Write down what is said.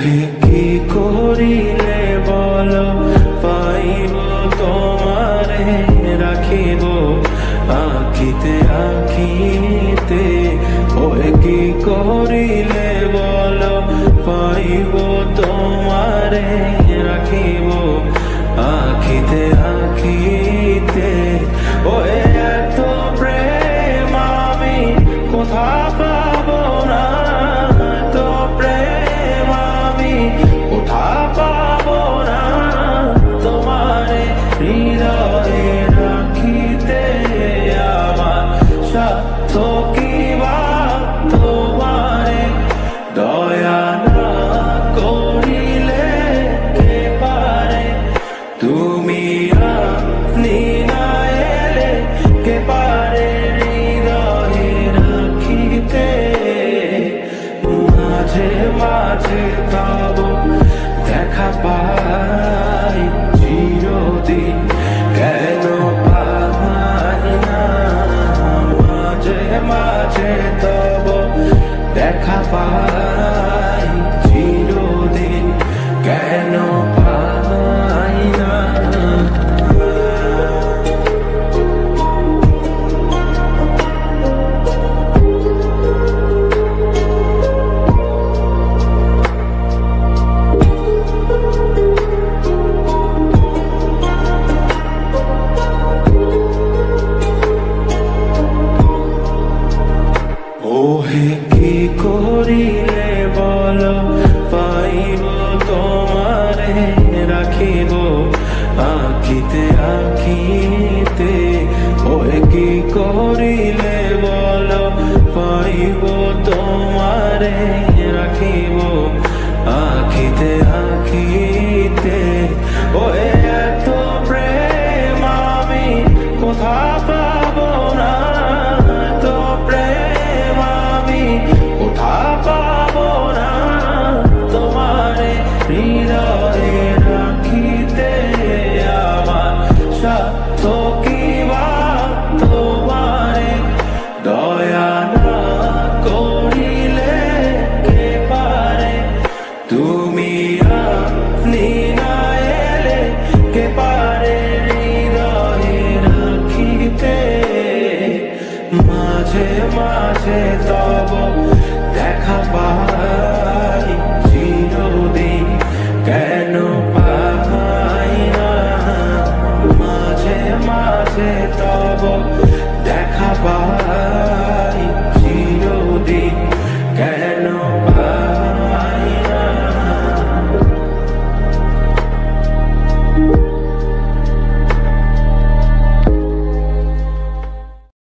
ওহে কি করিলে বলো পাইব তোমারে রাখিব আখিতে আখিতে। ওহে কি করিলে বলো পাইব তোমারে রাখিব আখিতে আখিতে। ওহে এত প্রেম আমি কোথা পাবো না, এত প্রেম আমি কোথা পাবো না। তোমারে হৃদয়ে রাখিতে আমার সাধ্য কি বা তোমারে দয়া না করিলে কে পারে। তুমি আপনি না এলে কে পারে হৃদয়ে রাখিতে। মাঝে মাঝে তব দেখা পাই চিরদিন কেন পাই না। মাঝে মাঝে তব দেখা পাই চিরদিন কেন পাই না। ওহে কি করিলে বলো পাইব তোমারে রাখিব আখিতে আখিতে। ওহে কি করিলে বলো পাইব তোমারে